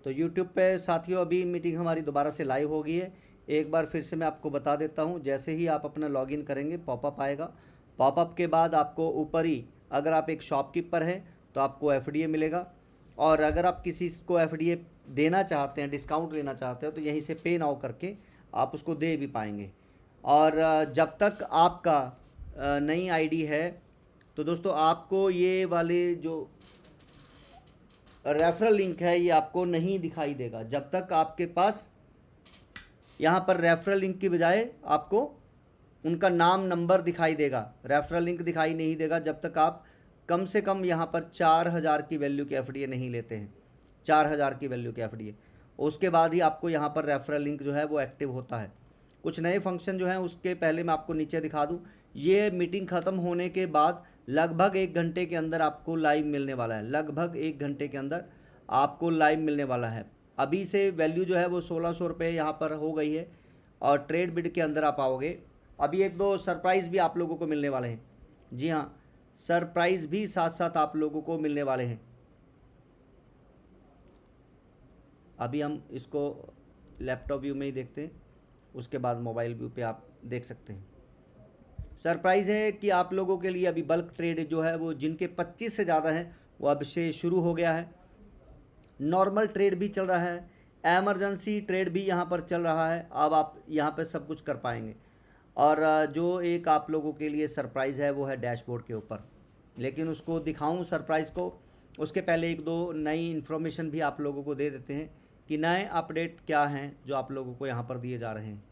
तो यूट्यूब पे साथियों अभी मीटिंग हमारी दोबारा से लाइव हो गई है। एक बार फिर से मैं आपको बता देता हूँ। जैसे ही आप अपना लॉगिन करेंगे पॉपअप आएगा। पॉपअप के बाद आपको ऊपर ही अगर आप एक शॉपकीपर हैं तो आपको एफडीए मिलेगा, और अगर आप किसी को एफडीए देना चाहते हैं, डिस्काउंट लेना चाहते हो, तो यहीं से पे नाउ करके आप उसको दे भी पाएंगे। और जब तक आपका नई आईडी है तो दोस्तों आपको ये वाले जो रेफरल लिंक है ये आपको नहीं दिखाई देगा। जब तक आपके पास यहाँ पर रेफरल लिंक की बजाय आपको उनका नाम नंबर दिखाई देगा, रेफरल लिंक दिखाई नहीं देगा जब तक आप कम से कम यहाँ पर 4000 की वैल्यू के एफडीए नहीं लेते हैं। 4000 की वैल्यू के एफडीए, उसके बाद ही आपको यहाँ पर रेफरल लिंक जो है वो एक्टिव होता है। कुछ नए फंक्शन जो हैं उसके पहले मैं आपको नीचे दिखा दूँ। ये मीटिंग ख़त्म होने के बाद लगभग 1 घंटे के अंदर आपको लाइव मिलने वाला है। लगभग 1 घंटे के अंदर आपको लाइव मिलने वाला है। अभी से वैल्यू जो है वो 1600 रुपये यहाँ पर हो गई है, और ट्रेड बिड के अंदर आप आओगे। अभी 1-2 सरप्राइज़ भी आप लोगों को मिलने वाले हैं। जी हाँ, सरप्राइज़ भी साथ साथ आप लोगों को मिलने वाले हैं। अभी हम इसको लैपटॉप व्यू में ही देखते हैं, उसके बाद मोबाइल व्यू पे आप देख सकते हैं। सरप्राइज़ है कि आप लोगों के लिए अभी बल्क ट्रेड जो है वो जिनके 25 से ज़्यादा हैं वो अब से शुरू हो गया है। नॉर्मल ट्रेड भी चल रहा है, एमरजेंसी ट्रेड भी यहाँ पर चल रहा है। अब आप यहाँ पर सब कुछ कर पाएंगे। और जो एक आप लोगों के लिए सरप्राइज़ है वो है डैशबोर्ड के ऊपर, लेकिन उसको दिखाऊं सरप्राइज़ को उसके पहले 1-2 नई इन्फॉर्मेशन भी आप लोगों को दे देते हैं कि नए अपडेट क्या हैं जो आप लोगों को यहाँ पर दिए जा रहे हैं।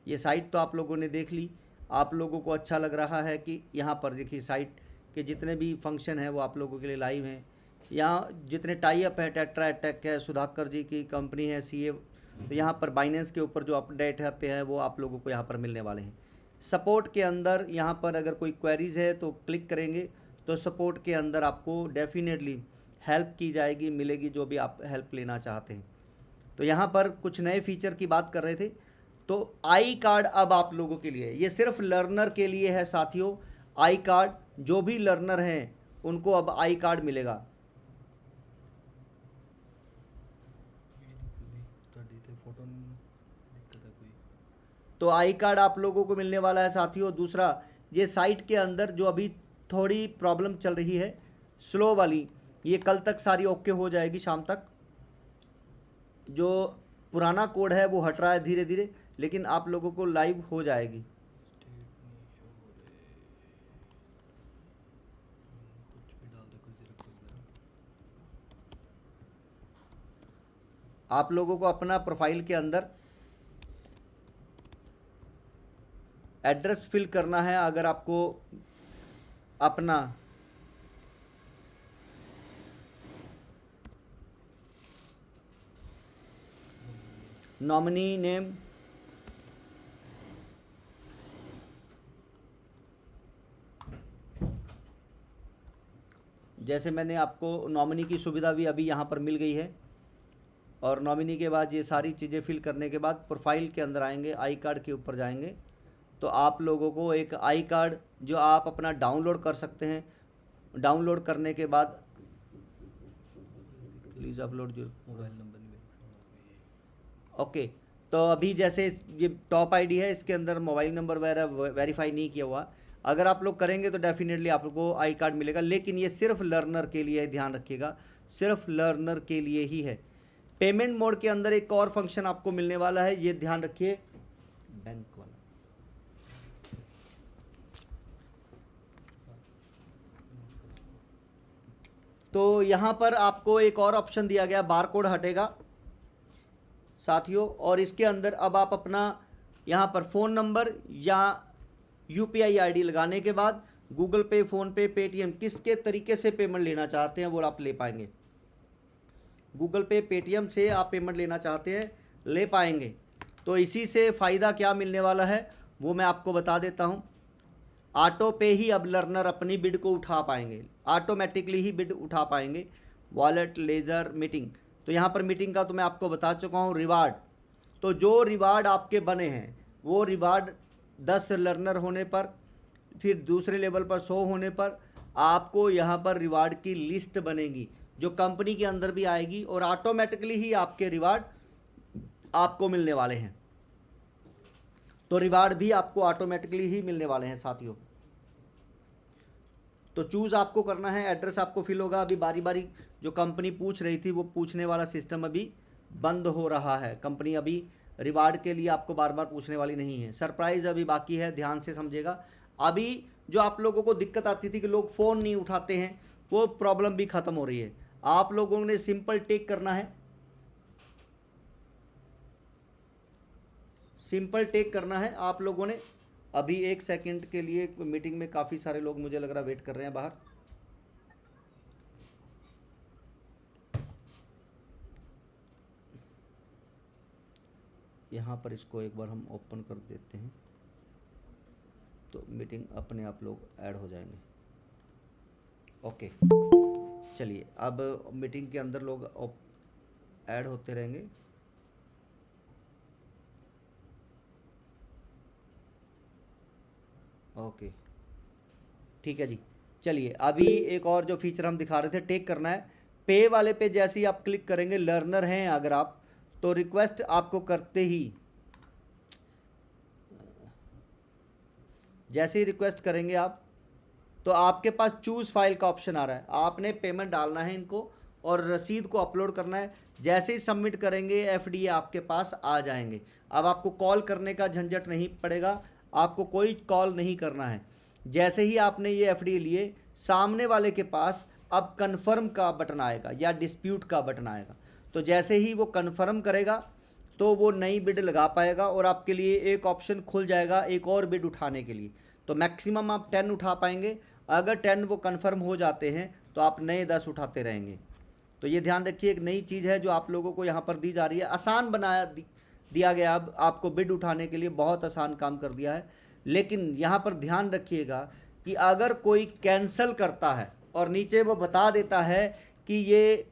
ये साइट तो आप लोगों ने देख ली, आप लोगों को अच्छा लग रहा है कि यहाँ पर देखिए साइट के जितने भी फंक्शन हैं वो आप लोगों के लिए लाइव हैं। यहाँ जितने टाई अप है, टेट्रा अटैक है, सुधाकर जी की कंपनी है सीए, तो यहाँ पर बाइनेंस के ऊपर जो अपडेट आते हैं वो आप लोगों को यहाँ पर मिलने वाले हैं। सपोर्ट के अंदर यहाँ पर अगर कोई क्वेरीज़ है तो क्लिक करेंगे तो सपोर्ट के अंदर आपको डेफिनेटली हेल्प की जाएगी, मिलेगी जो भी आप हेल्प लेना चाहते हैं। तो यहाँ पर कुछ नए फीचर की बात कर रहे थे। तो आई कार्ड अब आप लोगों के लिए, ये सिर्फ लर्नर के लिए है साथियों। आई कार्ड जो भी लर्नर हैं उनको अब आई कार्ड मिलेगा। तो आई कार्ड आप लोगों को मिलने वाला है साथियों। दूसरा, ये साइट के अंदर जो अभी थोड़ी प्रॉब्लम चल रही है स्लो वाली, ये कल तक सारी ओके हो जाएगी शाम तक। जो पुराना कोड है वो हट रहा है धीरे धीरे, लेकिन आप लोगों को लाइव हो जाएगी। आप लोगों को अपना प्रोफाइल के अंदर एड्रेस फिल करना है। अगर आपको अपना नॉमिनी नेम, जैसे मैंने आपको नॉमिनी की सुविधा भी अभी यहाँ पर मिल गई है, और नॉमिनी के बाद ये सारी चीज़ें फिल करने के बाद प्रोफाइल के अंदर आएंगे, आई कार्ड के ऊपर जाएंगे तो आप लोगों को एक आई कार्ड जो आप अपना डाउनलोड कर सकते हैं। डाउनलोड करने के बाद प्लीज़ अपलोड जो मोबाइल नंबर ओके। तो अभी जैसे ये टॉप आईडी है, इसके अंदर मोबाइल नंबर वगैरह वेरीफाई नहीं किया हुआ। अगर आप लोग करेंगे तो डेफिनेटली आप लोग को आई कार्ड मिलेगा, लेकिन ये सिर्फ लर्नर के लिए, ध्यान रखिएगा, सिर्फ लर्नर के लिए ही है। पेमेंट मोड के अंदर एक और फंक्शन आपको मिलने वाला है, ये ध्यान रखिए, बैंक वाला। तो यहाँ पर आपको एक और ऑप्शन दिया गया, बारकोड हटेगा साथियों, और इसके अंदर अब आप अपना यहाँ पर फ़ोन नंबर या यूपीआई आईडी लगाने के बाद गूगल पे, फ़ोनपे, पेटीएम किसके तरीके से पेमेंट लेना चाहते हैं वो आप ले पाएंगे। गूगल पे, पेटीएम से आप पेमेंट लेना चाहते हैं ले पाएंगे। तो इसी से फ़ायदा क्या मिलने वाला है वो मैं आपको बता देता हूँ। ऑटो पे ही अब लर्नर अपनी बिड को उठा पाएंगे, ऑटोमेटिकली ही बिड उठा पाएंगे। वॉलेट, लेज़र, मीटिंग, तो यहाँ पर मीटिंग का तो मैं आपको बता चुका हूँ। रिवार्ड, तो जो रिवार्ड आपके बने हैं वो रिवार्ड 10 लर्नर होने पर, फिर दूसरे लेवल पर 100 होने पर आपको यहाँ पर रिवार्ड की लिस्ट बनेगी। जो कंपनी के अंदर भी आएगी और ऑटोमेटिकली ही आपके रिवार्ड आपको मिलने वाले हैं। तो रिवार्ड भी आपको ऑटोमेटिकली ही मिलने वाले हैं साथियों। तो चूज़ आपको करना है, एड्रेस आपको फिल होगा। अभी बारी बारी जो कंपनी पूछ रही थी वो पूछने वाला सिस्टम अभी बंद हो रहा है। कंपनी अभी रिवार्ड के लिए आपको बार बार पूछने वाली नहीं है। सरप्राइज़ अभी बाकी है, ध्यान से समझिएगा। अभी जो आप लोगों को दिक्कत आती थी कि लोग फ़ोन नहीं उठाते हैं, वो प्रॉब्लम भी ख़त्म हो रही है। आप लोगों ने सिंपल टेक करना है, सिंपल टेक करना है आप लोगों ने। अभी 1 सेकंड के लिए मीटिंग में काफ़ी सारे लोग मुझे लग रहा वेट कर रहे हैं बाहर। यहाँ पर इसको एक बार हम ओपन कर देते हैं तो मीटिंग अपने आप लोग ऐड हो जाएंगे। ओके, चलिए अब मीटिंग के अंदर लोग ऐड होते रहेंगे। ओके ठीक है जी। चलिए अभी एक और जो फीचर हम दिखा रहे थे, टेक करना है। पे वाले पे जैसे ही आप क्लिक करेंगे, लर्नर हैं अगर आप, तो रिक्वेस्ट आपको करते ही, जैसे ही रिक्वेस्ट करेंगे आप, तो आपके पास चूज़ फाइल का ऑप्शन आ रहा है। आपने पेमेंट डालना है इनको और रसीद को अपलोड करना है। जैसे ही सबमिट करेंगे एफडीए आपके पास आ जाएंगे। अब आपको कॉल करने का झंझट नहीं पड़ेगा, आपको कोई कॉल नहीं करना है। जैसे ही आपने ये एफडीए लिए, सामने वाले के पास अब कन्फर्म का बटन आएगा या डिस्प्यूट का बटन आएगा। तो जैसे ही वो कन्फर्म करेगा तो वो नई बिड लगा पाएगा और आपके लिए एक ऑप्शन खुल जाएगा एक और बिड उठाने के लिए। तो मैक्सिमम आप 10 उठा पाएंगे। अगर 10 वो कन्फर्म हो जाते हैं तो आप नए 10 उठाते रहेंगे। तो ये ध्यान रखिए, एक नई चीज़ है जो आप लोगों को यहाँ पर दी जा रही है। आसान दिया गया अब आपको बिड उठाने के लिए, बहुत आसान काम कर दिया है। लेकिन यहाँ पर ध्यान रखिएगा कि अगर कोई कैंसिल करता है और नीचे वो बता देता है कि ये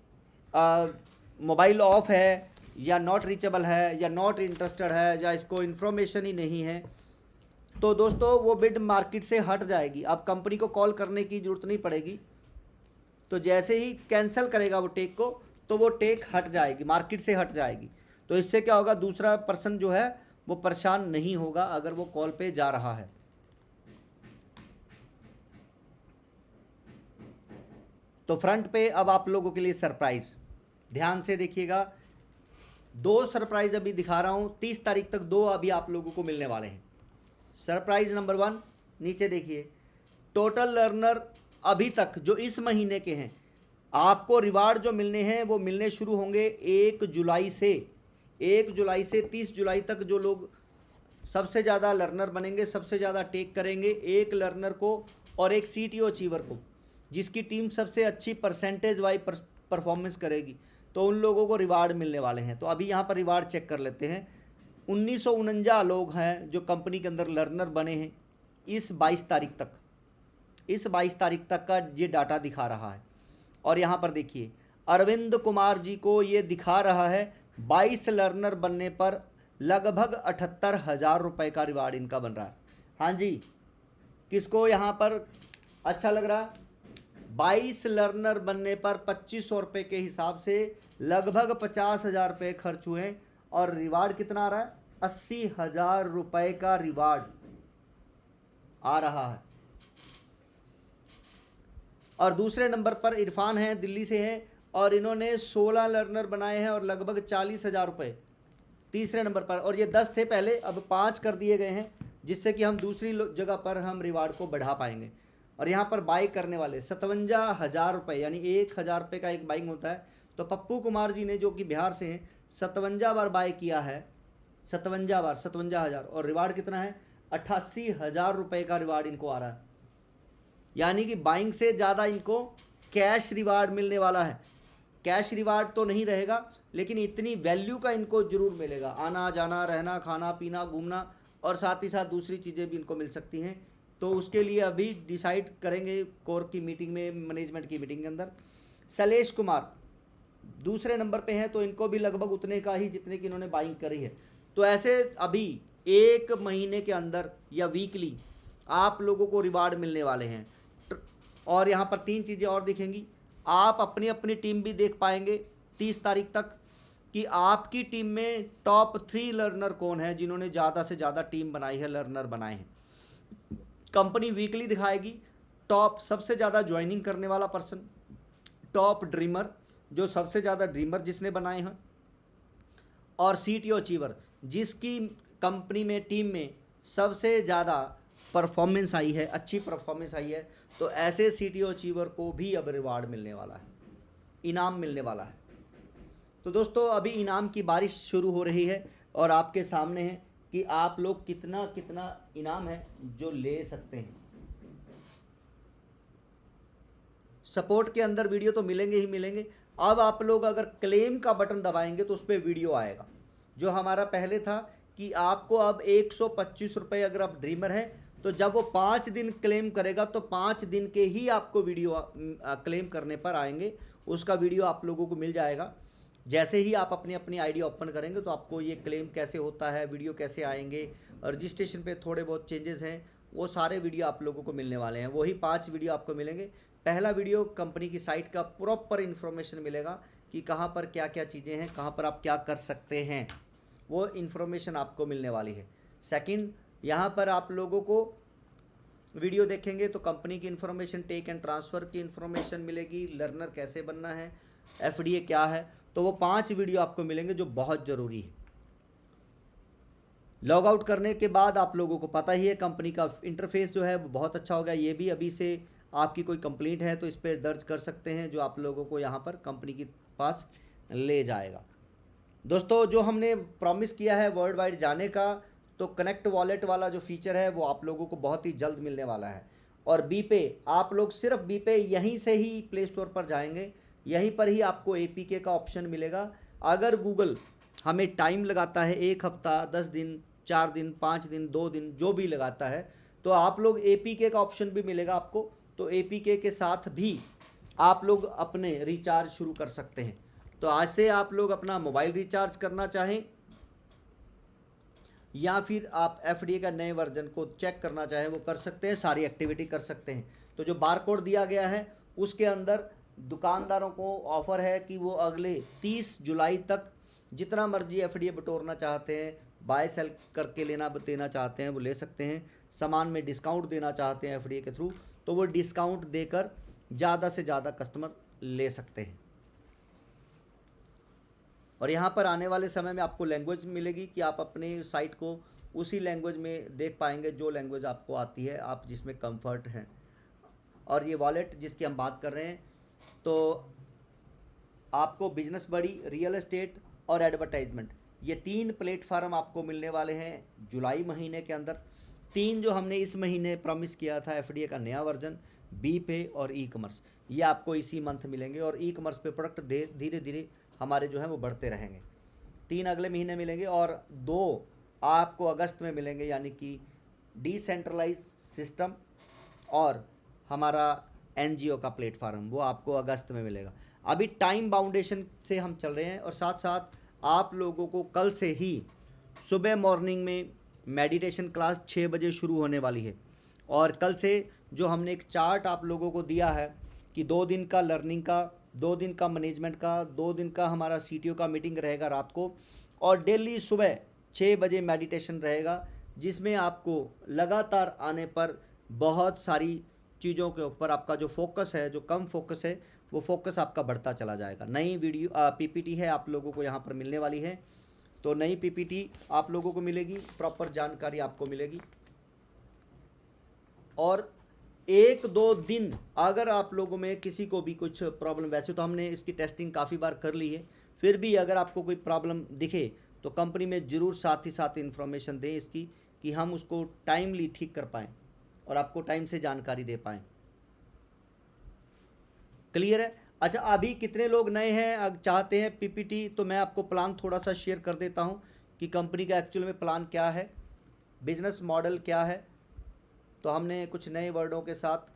मोबाइल ऑफ है या नॉट रीचेबल है या नॉट इंटरेस्टेड है या इसको इन्फॉर्मेशन ही नहीं है, तो दोस्तों वो बिड मार्केट से हट जाएगी। अब कंपनी को कॉल करने की ज़रूरत नहीं पड़ेगी। तो जैसे ही कैंसिल करेगा वो टेक को, तो वो टेक हट जाएगी, मार्केट से हट जाएगी। तो इससे क्या होगा, दूसरा पर्सन जो है वो परेशान नहीं होगा अगर वो कॉल पे जा रहा है। तो फ्रंट पे अब आप लोगों के लिए सरप्राइज, ध्यान से देखिएगा। 2 सरप्राइज अभी दिखा रहा हूं, 30 तारीख तक 2 अभी आप लोगों को मिलने वाले हैं। सरप्राइज नंबर 1 नीचे देखिए, टोटल लर्नर अभी तक जो इस महीने के हैं, आपको रिवार्ड जो मिलने हैं वो मिलने शुरू होंगे 1 जुलाई से। 1 जुलाई से 30 जुलाई तक जो लोग सबसे ज़्यादा लर्नर बनेंगे, सबसे ज़्यादा टेक करेंगे, एक लर्नर को और एक सीटीओ अचीवर को, जिसकी टीम सबसे अच्छी परसेंटेज वाइज परफॉर्मेंस करेगी, तो उन लोगों को रिवार्ड मिलने वाले हैं। तो अभी यहाँ पर रिवार्ड चेक कर लेते हैं। 1949 लोग हैं जो कंपनी के अंदर लर्नर बने हैं इस 22 तारीख तक। इस 22 तारीख तक का ये डाटा दिखा रहा है। और यहाँ पर देखिए, अरविंद कुमार जी को ये दिखा रहा है 22 लर्नर बनने पर लगभग 78,000 रुपये का रिवार्ड इनका बन रहा है। हाँ जी, किसको यहाँ पर अच्छा लग रहा है? 22 लर्नर बनने पर 2500 रुपये के हिसाब से लगभग 50,000 रुपये खर्च हुए और रिवार्ड कितना आ रहा है? 80,000 रुपये का रिवार्ड आ रहा है। और दूसरे नंबर पर इरफान हैं, दिल्ली से हैं और इन्होंने 16 लर्नर बनाए हैं और लगभग 40,000 रुपये तीसरे नंबर पर। और ये 10 थे पहले, अब 5 कर दिए गए हैं, जिससे कि हम दूसरी जगह पर हम रिवार्ड को बढ़ा पाएंगे। और यहाँ पर बाई करने वाले 57,000 रुपये, यानी 1,000 रुपये का एक बाइंग होता है। तो पप्पू कुमार जी ने, जो कि बिहार से हैं, 57 बार बाई किया है, 57 बार, 57,000। और रिवार्ड कितना है? 88,000 रुपये का रिवार्ड इनको आ रहा है। यानी कि बाइंग से ज़्यादा इनको कैश रिवार्ड मिलने वाला है। कैश रिवार्ड तो नहीं रहेगा, लेकिन इतनी वैल्यू का इनको ज़रूर मिलेगा। आना जाना, रहना, खाना पीना, घूमना और साथ ही साथ दूसरी चीज़ें भी इनको मिल सकती हैं। तो उसके लिए अभी डिसाइड करेंगे कोर की मीटिंग में, मैनेजमेंट की मीटिंग के अंदर। शैलेश कुमार दूसरे नंबर पे हैं, तो इनको भी लगभग उतने का ही जितने की इन्होंने बाइंग करी है। तो ऐसे अभी 1 महीने के अंदर या वीकली आप लोगों को रिवार्ड मिलने वाले हैं। और यहाँ पर 3 चीज़ें और दिखेंगी। आप अपनी अपनी टीम भी देख पाएंगे 30 तारीख तक कि आपकी टीम में टॉप 3 लर्नर कौन है जिन्होंने ज़्यादा से ज़्यादा टीम बनाई है, लर्नर बनाए हैं। कंपनी वीकली दिखाएगी टॉप सबसे ज़्यादा ज्वाइनिंग करने वाला पर्सन, टॉप ड्रीमर जो सबसे ज़्यादा ड्रीमर जिसने बनाए हैं, और CTO अचीवर जिसकी कंपनी में टीम में सबसे ज़्यादा परफॉर्मेंस आई है, अच्छी परफॉर्मेंस आई है। तो ऐसे CTO अचीवर को भी अब रिवार्ड मिलने वाला है, इनाम मिलने वाला है। तो दोस्तों अभी इनाम की बारिश शुरू हो रही है और आपके सामने है कि आप लोग कितना कितना इनाम है जो ले सकते हैं। सपोर्ट के अंदर वीडियो तो मिलेंगे ही मिलेंगे। अब आप लोग अगर क्लेम का बटन दबाएंगे तो उस पर वीडियो आएगा। जो हमारा पहले था कि आपको अब 125 रुपये, अगर आप ड्रीमर हैं तो जब वो 5 दिन क्लेम करेगा तो 5 दिन के ही आपको वीडियो क्लेम करने पर आएंगे, उसका वीडियो आप लोगों को मिल जाएगा। जैसे ही आप अपनी अपनी आईडी ओपन करेंगे तो आपको ये क्लेम कैसे होता है, वीडियो कैसे आएंगे, और रजिस्ट्रेशन पे थोड़े बहुत चेंजेस हैं, वो सारे वीडियो आप लोगों को मिलने वाले हैं। वही 5 वीडियो आपको मिलेंगे। पहला वीडियो कंपनी की साइट का प्रॉपर इन्फॉर्मेशन मिलेगा कि कहाँ पर क्या क्या चीज़ें हैं, कहाँ पर आप क्या कर सकते हैं, वो इन्फॉर्मेशन आपको मिलने वाली है। सेकंड, यहाँ पर आप लोगों को वीडियो देखेंगे तो कंपनी की इन्फॉर्मेशन, टेक एंड ट्रांसफ़र की इन्फॉर्मेशन मिलेगी, लर्नर कैसे बनना है, FDA क्या है, तो वो 5 वीडियो आपको मिलेंगे जो बहुत ज़रूरी है। लॉग आउट करने के बाद आप लोगों को पता ही है कंपनी का इंटरफेस जो है वो बहुत अच्छा होगा। ये भी अभी से आपकी कोई कंप्लेंट है तो इस पर दर्ज कर सकते हैं, जो आप लोगों को यहाँ पर कंपनी के पास ले जाएगा। दोस्तों जो हमने प्रॉमिस किया है वर्ल्ड वाइड जाने का, तो कनेक्ट वॉलेट वाला जो फीचर है वो आप लोगों को बहुत ही जल्द मिलने वाला है। और बीपे, आप लोग सिर्फ बीपे यहीं से ही प्ले स्टोर पर जाएंगे, यहीं पर ही आपको APK का ऑप्शन मिलेगा। अगर गूगल हमें टाइम लगाता है 1 हफ्ता, 10 दिन, 4 दिन, 5 दिन, 2 दिन, जो भी लगाता है, तो आप लोग APK का ऑप्शन भी मिलेगा आपको। तो APK के साथ भी आप लोग अपने रिचार्ज शुरू कर सकते हैं। तो आज से आप लोग अपना मोबाइल रिचार्ज करना चाहें या फिर आप FDA का नए वर्जन को चेक करना चाहें वो कर सकते हैं, सारी एक्टिविटी कर सकते हैं। तो जो बारकोड दिया गया है उसके अंदर दुकानदारों को ऑफ़र है कि वो अगले 30 जुलाई तक जितना मर्जी FDA बटोरना चाहते हैं, बाय सेल करके देना चाहते हैं वो ले सकते हैं। सामान में डिस्काउंट देना चाहते हैं FDA के थ्रू तो वो डिस्काउंट देकर ज़्यादा से ज़्यादा कस्टमर ले सकते हैं। और यहाँ पर आने वाले समय में आपको लैंग्वेज मिलेगी कि आप अपने साइट को उसी लैंग्वेज में देख पाएंगे जो लैंग्वेज आपको आती है, आप जिसमें कंफर्ट हैं। और ये वॉलेट जिसकी हम बात कर रहे हैं, तो आपको बिजनेस बड़ी, रियल एस्टेट और एडवर्टाइजमेंट, ये 3 प्लेटफार्म आपको मिलने वाले हैं जुलाई महीने के अंदर। 3 जो हमने इस महीने प्रॉमिस किया था FDA का नया वर्जन, बीपे और ई-कॉमर्स, ये आपको इसी मंथ मिलेंगे। और ई-कॉमर्स पे प्रोडक्ट धीरे धीरे हमारे जो है वो बढ़ते रहेंगे। 3 अगले महीने मिलेंगे और 2 आपको अगस्त में मिलेंगे, यानी कि डिसेंट्रलाइज सिस्टम और हमारा NGO का प्लेटफार्म, वो आपको अगस्त में मिलेगा। अभी टाइम बाउंडेशन से हम चल रहे हैं और साथ साथ आप लोगों को कल से ही सुबह मॉर्निंग में मेडिटेशन क्लास 6 बजे शुरू होने वाली है। और कल से जो हमने एक चार्ट आप लोगों को दिया है कि 2 दिन का लर्निंग का, 2 दिन का मैनेजमेंट का, 2 दिन का हमारा CTO का मीटिंग रहेगा रात को, और डेली सुबह 6 बजे मेडिटेशन रहेगा, जिसमें आपको लगातार आने पर बहुत सारी चीज़ों के ऊपर आपका जो फोकस है, जो कम फोकस है, वो फोकस आपका बढ़ता चला जाएगा। नई वीडियो PPT है आप लोगों को यहाँ पर मिलने वाली है, तो नई PPT आप लोगों को मिलेगी, प्रॉपर जानकारी आपको मिलेगी। और 1-2 दिन अगर आप लोगों में किसी को भी कुछ प्रॉब्लम, वैसे तो हमने इसकी टेस्टिंग काफ़ी बार कर ली है, फिर भी अगर आपको कोई प्रॉब्लम दिखे तो कंपनी में ज़रूर साथ ही साथ इन्फॉर्मेशन दें इसकी, कि हम उसको टाइमली ठीक कर पाएँ और आपको टाइम से जानकारी दे पाएँ। क्लियर है? अच्छा, अभी कितने लोग नए हैं चाहते हैं PPT, तो मैं आपको प्लान थोड़ा सा शेयर कर देता हूं कि कंपनी का एक्चुअल में प्लान क्या है, बिजनेस मॉडल क्या है। तो हमने कुछ नए वर्डों के साथ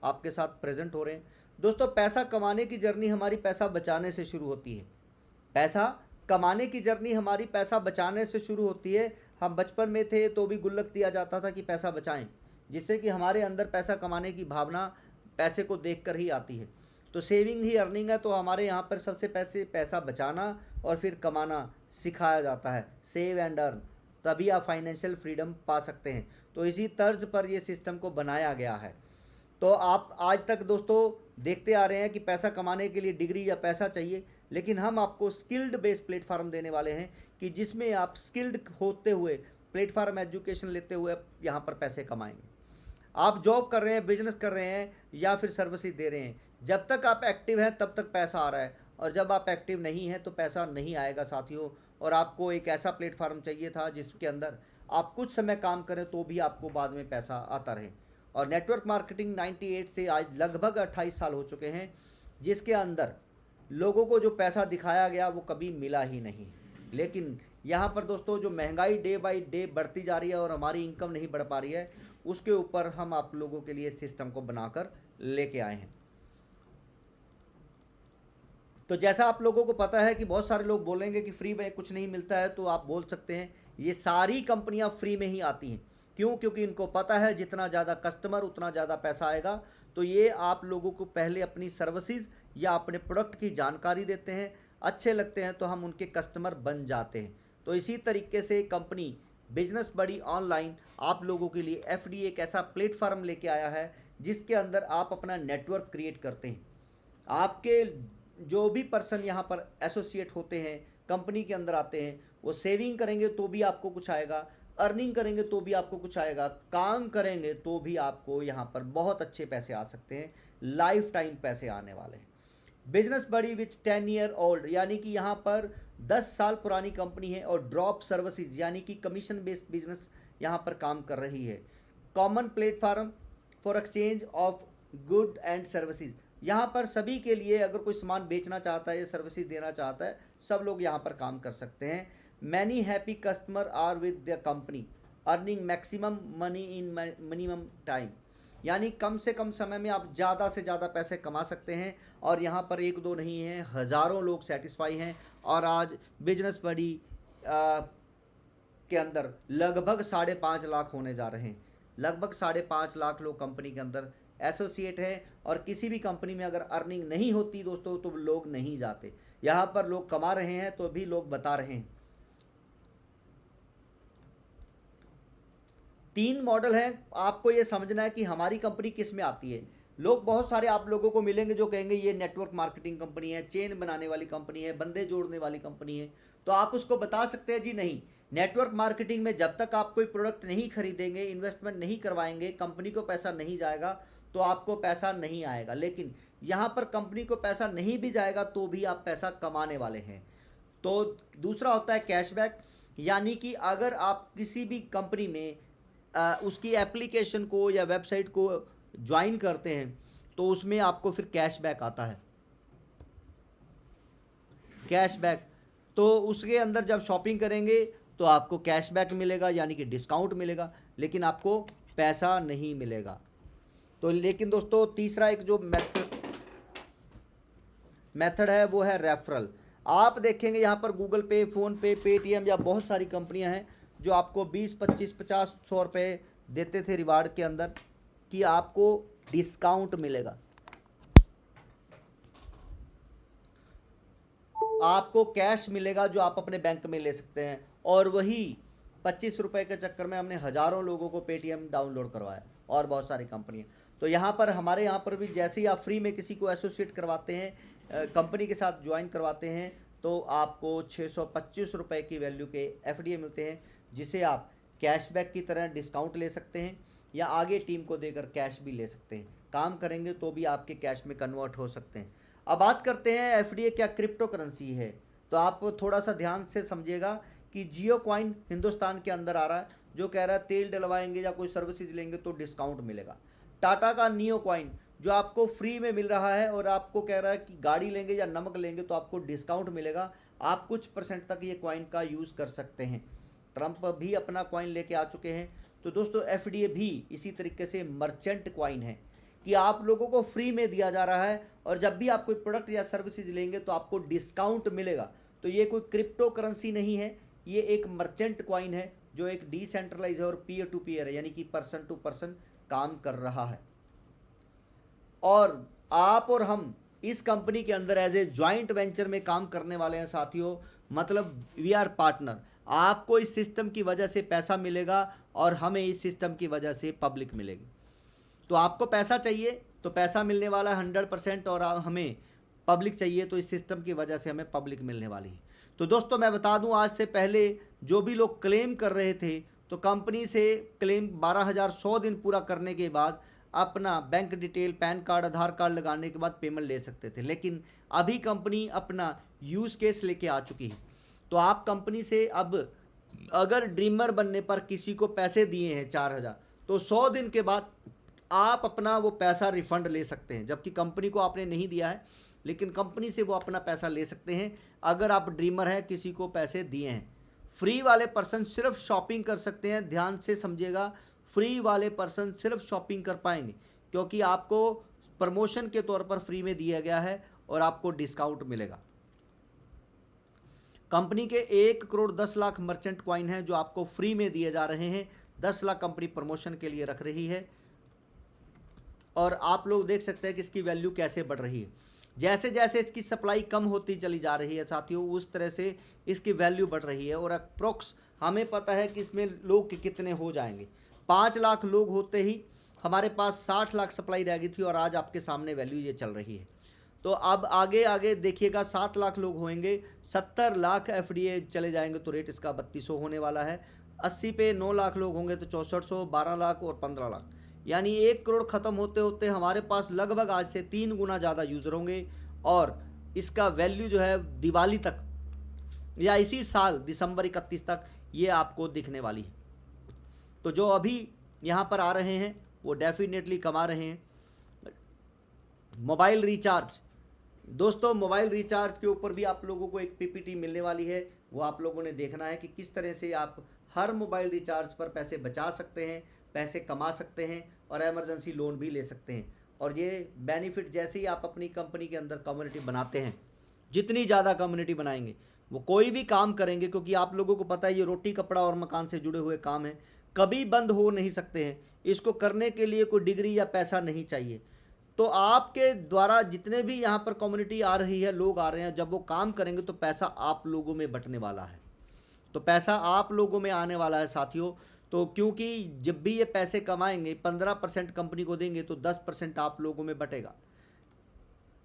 आपके साथ प्रेजेंट हो रहे हैं। दोस्तों, पैसा कमाने की जर्नी हमारी पैसा बचाने से शुरू होती है। पैसा कमाने की जर्नी हमारी पैसा बचाने से शुरू होती है। हम बचपन में थे तो भी गुल्लक दिया जाता था कि पैसा बचाएं, जिससे कि हमारे अंदर पैसा कमाने की भावना पैसे को देखकर ही आती है। तो सेविंग ही अर्निंग है। तो हमारे यहाँ पर सबसे पैसा बचाना और फिर कमाना सिखाया जाता है, सेव एंड अर्न, तभी आप फाइनेंशियल फ्रीडम पा सकते हैं। तो इसी तर्ज पर ये सिस्टम को बनाया गया है। तो आप आज तक दोस्तों देखते आ रहे हैं कि पैसा कमाने के लिए डिग्री या पैसा चाहिए, लेकिन हम आपको स्किल्ड बेस्ड प्लेटफार्म देने वाले हैं कि जिसमें आप स्किल्ड होते हुए प्लेटफार्म एजुकेशन लेते हुए यहाँ पर पैसे कमाएंगे। आप जॉब कर रहे हैं, बिजनेस कर रहे हैं या फिर सर्विसेज दे रहे हैं, जब तक आप एक्टिव हैं तब तक पैसा आ रहा है, और जब आप एक्टिव नहीं हैं तो पैसा नहीं आएगा साथियों। और आपको एक ऐसा प्लेटफार्म चाहिए था जिसके अंदर आप कुछ समय काम करें तो भी आपको बाद में पैसा आता रहे। और नेटवर्क मार्केटिंग 98 से आज लगभग 28 साल हो चुके हैं, जिसके अंदर लोगों को जो पैसा दिखाया गया वो कभी मिला ही नहीं। लेकिन यहाँ पर दोस्तों जो महंगाई डे बाय डे बढ़ती जा रही है और हमारी इनकम नहीं बढ़ पा रही है, उसके ऊपर हम आप लोगों के लिए सिस्टम को बनाकर लेके आए हैं। तो जैसा आप लोगों को पता है कि बहुत सारे लोग बोलेंगे कि फ्री में कुछ नहीं मिलता है, तो आप बोल सकते हैं ये सारी कंपनियां फ्री में ही आती हैं। क्यों? क्योंकि इनको पता है जितना ज़्यादा कस्टमर उतना ज़्यादा पैसा आएगा। तो ये आप लोगों को पहले अपनी सर्विसेज या अपने प्रोडक्ट की जानकारी देते हैं, अच्छे लगते हैं तो हम उनके कस्टमर बन जाते हैं। तो इसी तरीके से कंपनी बिजनेस बड़ी ऑनलाइन आप लोगों के लिए एफडीए एक ऐसा प्लेटफार्म लेके आया है जिसके अंदर आप अपना नेटवर्क क्रिएट करते हैं। आपके जो भी पर्सन यहाँ पर एसोसिएट होते हैं, कंपनी के अंदर आते हैं, वो सेविंग करेंगे तो भी आपको कुछ आएगा, अर्निंग करेंगे तो भी आपको कुछ आएगा, काम करेंगे तो भी आपको यहाँ पर बहुत अच्छे पैसे आ सकते हैं, लाइफ टाइम पैसे आने वाले हैं। बिजनेस बड़ी विच 10 ईयर ओल्ड, यानी कि यहाँ पर 10 साल पुरानी कंपनी है, और ड्रॉप सर्विसेज यानी कि कमीशन बेस्ड बिजनेस यहाँ पर काम कर रही है। Common platform for exchange of good and services, यहाँ पर सभी के लिए अगर कोई सामान बेचना चाहता है या सर्विसेज देना चाहता है, सब लोग यहाँ पर काम कर सकते हैं। Many happy customer are with the company earning maximum money in minimum time, यानी कम से कम समय में आप ज़्यादा से ज़्यादा पैसे कमा सकते हैं। और यहाँ पर एक दो नहीं हैं, हज़ारों लोग सेटिस्फाई हैं। और आज बिजनेस बड़ी के अंदर लगभग 5.5 लाख होने जा रहे हैं। लगभग 5.5 लाख लोग कंपनी के अंदर एसोसिएट हैं। और किसी भी कंपनी में अगर अर्निंग नहीं होती दोस्तों तो लोग नहीं जाते। यहाँ पर लोग कमा रहे हैं तो भी लोग बता रहे हैं। 3 मॉडल हैं, आपको ये समझना है कि हमारी कंपनी किस में आती है। लोग बहुत सारे आप लोगों को मिलेंगे जो कहेंगे ये नेटवर्क मार्केटिंग कंपनी है, चेन बनाने वाली कंपनी है, बंदे जोड़ने वाली कंपनी है। तो आप उसको बता सकते हैं जी नहीं, नेटवर्क मार्केटिंग में जब तक आप कोई प्रोडक्ट नहीं खरीदेंगे, इन्वेस्टमेंट नहीं करवाएंगे, कंपनी को पैसा नहीं जाएगा तो आपको पैसा नहीं आएगा। लेकिन यहाँ पर कंपनी को पैसा नहीं भी जाएगा तो भी आप पैसा कमाने वाले हैं। तो दूसरा होता है कैशबैक, यानी कि अगर आप किसी भी कंपनी में उसकी एप्लीकेशन को या वेबसाइट को ज्वाइन करते हैं तो उसमें आपको फिर कैशबैक आता है। कैशबैक तो उसके अंदर जब शॉपिंग करेंगे तो आपको कैशबैक मिलेगा, यानी कि डिस्काउंट मिलेगा, लेकिन आपको पैसा नहीं मिलेगा। तो लेकिन दोस्तों तीसरा एक जो मेथड है वो है रेफरल। आप देखेंगे यहाँ पर गूगल पे, फ़ोन पे, पेटीएम या बहुत सारी कंपनियाँ हैं जो आपको 20, 25, 50, 100 रुपये देते थे रिवार्ड के अंदर कि आपको डिस्काउंट मिलेगा, आपको कैश मिलेगा जो आप अपने बैंक में ले सकते हैं। और वही 25 रुपये के चक्कर में हमने हज़ारों लोगों को पेटीएम डाउनलोड करवाया और बहुत सारी कंपनियाँ। तो यहाँ पर हमारे यहाँ पर भी जैसे ही आप फ्री में किसी को एसोसिएट करवाते हैं, कंपनी के साथ ज्वाइन करवाते हैं, तो आपको 625 रुपये की वैल्यू के एफडीए मिलते हैं, जिसे आप कैशबैक की तरह डिस्काउंट ले सकते हैं या आगे टीम को देकर कैश भी ले सकते हैं। काम करेंगे तो भी आपके कैश में कन्वर्ट हो सकते हैं। अब बात करते हैं एफडीए क्या क्रिप्टो करेंसी है। तो आप थोड़ा सा ध्यान से समझिएगा कि जियो कॉइन हिंदुस्तान के अंदर आ रहा है, जो कह रहा है तेल डलवाएंगे या कोई सर्विसेज लेंगे तो डिस्काउंट मिलेगा। टाटा का नियो कॉइन जो आपको फ्री में मिल रहा है और आपको कह रहा है कि गाड़ी लेंगे या नमक लेंगे तो आपको डिस्काउंट मिलेगा। आप कुछ % तक ये कॉइन का यूज़ कर सकते हैं। ट्रंप भी अपना कॉइन लेके आ चुके हैं। तो दोस्तों एफडीए भी इसी तरीके से मर्चेंट कॉइन है कि आप लोगों को फ्री में दिया जा रहा है, और जब भी आप कोई प्रोडक्ट या सर्विसेज लेंगे तो आपको डिस्काउंट मिलेगा। तो ये कोई क्रिप्टो करेंसी नहीं है, ये एक मर्चेंट कॉइन है जो एक डिसेंट्रलाइज है और पीयर टू पीयर है, यानी कि पर्सन टू पर्सन काम कर रहा है। और आप और हम इस कंपनी के अंदर एज ए ज्वाइंट वेंचर में काम करने वाले हैं साथियों, मतलब वी आर पार्टनर। आपको इस सिस्टम की वजह से पैसा मिलेगा और हमें इस सिस्टम की वजह से पब्लिक मिलेगी। तो आपको पैसा चाहिए तो पैसा मिलने वाला है 100%, और हमें पब्लिक चाहिए तो इस सिस्टम की वजह से हमें पब्लिक मिलने वाली है। तो दोस्तों मैं बता दूं, आज से पहले जो भी लोग क्लेम कर रहे थे तो कंपनी से क्लेम 12,100 दिन पूरा करने के बाद अपना बैंक डिटेल, पैन कार्ड, आधार कार्ड लगाने के बाद पेमेंट ले सकते थे। लेकिन अभी कंपनी अपना यूज़ केस लेके आ चुकी है। तो आप कंपनी से अब अगर ड्रीमर बनने पर किसी को पैसे दिए हैं 4,000, तो 100 दिन के बाद आप अपना वो पैसा रिफंड ले सकते हैं। जबकि कंपनी को आपने नहीं दिया है, लेकिन कंपनी से वो अपना पैसा ले सकते हैं अगर आप ड्रीमर हैं, किसी को पैसे दिए हैं। फ्री वाले पर्सन सिर्फ शॉपिंग कर सकते हैं, ध्यान से समझिएगा। फ्री वाले पर्सन सिर्फ शॉपिंग कर पाएंगे, क्योंकि आपको प्रमोशन के तौर पर फ्री में दिया गया है और आपको डिस्काउंट मिलेगा। कंपनी के 1 करोड़ 10 लाख मर्चेंट कॉइन हैं जो आपको फ्री में दिए जा रहे हैं। 10 लाख कंपनी प्रमोशन के लिए रख रही है, और आप लोग देख सकते हैं कि इसकी वैल्यू कैसे बढ़ रही है। जैसे जैसे इसकी सप्लाई कम होती चली जा रही है साथियों, उस तरह से इसकी वैल्यू बढ़ रही है। और अप्रोक्स हमें पता है कि इसमें लोग कितने हो जाएंगे। 5 लाख लोग होते ही हमारे पास 60 लाख सप्लाई रह गई थी, और आज आपके सामने वैल्यू ये चल रही है। तो अब आगे आगे देखिएगा, 7 लाख लोग होंगे, 70 लाख एफडीए चले जाएंगे तो रेट इसका 3200 होने वाला है। 80 पे 9 लाख लोग होंगे तो 6400, 12 लाख और 15 लाख, यानी 1 करोड़ ख़त्म होते होते हमारे पास लगभग आज से 3 गुना ज़्यादा यूज़र होंगे। और इसका वैल्यू जो है दिवाली तक या इसी साल दिसंबर 31 तक ये आपको दिखने वाली है। तो जो अभी यहाँ पर आ रहे हैं वो डेफिनेटली कमा रहे हैं। मोबाइल रिचार्ज, दोस्तों मोबाइल रिचार्ज के ऊपर भी आप लोगों को एक पीपीटी मिलने वाली है। वो आप लोगों ने देखना है कि किस तरह से आप हर मोबाइल रिचार्ज पर पैसे बचा सकते हैं, पैसे कमा सकते हैं और इमरजेंसी लोन भी ले सकते हैं। और ये बेनिफिट जैसे ही आप अपनी कंपनी के अंदर कम्युनिटी बनाते हैं, जितनी ज़्यादा कम्युनिटी बनाएंगे, वो कोई भी काम करेंगे, क्योंकि आप लोगों को पता है ये रोटी कपड़ा और मकान से जुड़े हुए काम हैं, कभी बंद हो नहीं सकते हैं। इसको करने के लिए कोई डिग्री या पैसा नहीं चाहिए। तो आपके द्वारा जितने भी यहाँ पर कम्युनिटी आ रही है, लोग आ रहे हैं, जब वो काम करेंगे तो पैसा आप लोगों में बंटने वाला है। तो पैसा आप लोगों में आने वाला है साथियों। तो क्योंकि जब भी ये पैसे कमाएंगे 15% कंपनी को देंगे तो 10% आप लोगों में बटेगा।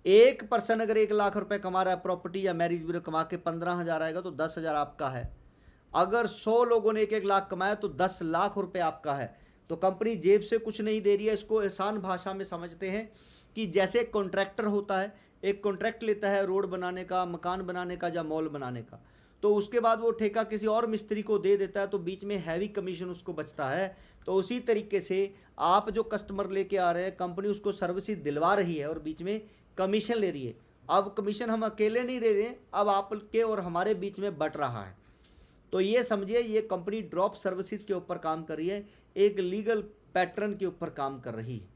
एक पर्सन अगर 1 लाख रुपए कमा रहा है प्रॉपर्टी या मैरिज ब्यूरो कमा के 15,000 आएगा तो 10,000 आपका है। अगर 100 लोगों ने 1-1 लाख कमाया तो 10 लाख रुपए आपका है। तो कंपनी जेब से कुछ नहीं दे रही है। इसको आसान भाषा में समझते हैं कि जैसे एक कॉन्ट्रैक्टर होता है, एक कॉन्ट्रैक्ट लेता है रोड बनाने का, मकान बनाने का या मॉल बनाने का, तो उसके बाद वो ठेका किसी और मिस्त्री को दे देता है, तो बीच में हैवी कमीशन उसको बचता है। तो उसी तरीके से आप जो कस्टमर लेके आ रहे हैं, कंपनी उसको सर्विस दिलवा रही है और बीच में कमीशन ले रही है। अब कमीशन हम अकेले नहीं ले रहे हैं, अब आपके और हमारे बीच में बट रहा है। तो ये समझिए, ये कंपनी ड्रॉप सर्विसेज के ऊपर काम कर रही है, एक लीगल पैटर्न के ऊपर काम कर रही है।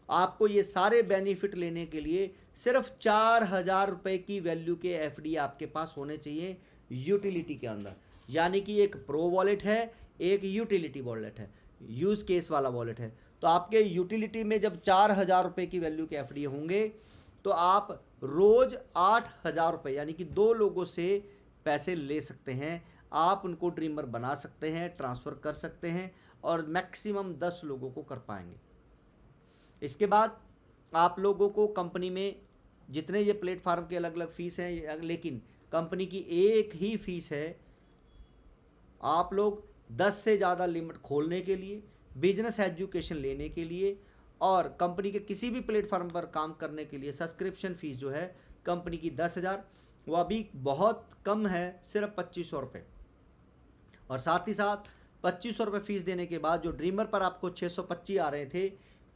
आपको ये सारे बेनिफिट लेने के लिए सिर्फ 4,000 रुपये की वैल्यू के एफडी आपके पास होने चाहिए यूटिलिटी के अंदर। यानी कि एक प्रो वॉलेट है, एक यूटिलिटी वॉलेट है, यूज़ केस वाला वॉलेट है। तो आपके यूटिलिटी में जब 4,000 रुपये की वैल्यू के एफडी होंगे तो आप रोज़ 8,000 रुपये, यानी कि 2 लोगों से पैसे ले सकते हैं। आप उनको ड्रीमर बना सकते हैं, ट्रांसफ़र कर सकते हैं और मैक्सिमम 10 लोगों को कर पाएंगे। इसके बाद आप लोगों को कंपनी में जितने ये प्लेटफार्म के अलग अलग फ़ीस हैं, लेकिन कंपनी की एक ही फ़ीस है। आप लोग 10 से ज़्यादा लिमिट खोलने के लिए, बिजनेस एजुकेशन लेने के लिए और कंपनी के किसी भी प्लेटफार्म पर काम करने के लिए सब्सक्रिप्शन फ़ीस जो है कंपनी की 10,000, वो अभी बहुत कम है, सिर्फ 2500 रुपये। और साथ ही साथ 2500 रुपये फ़ीस देने के बाद जो ड्रीमर पर आपको 625 आ रहे थे,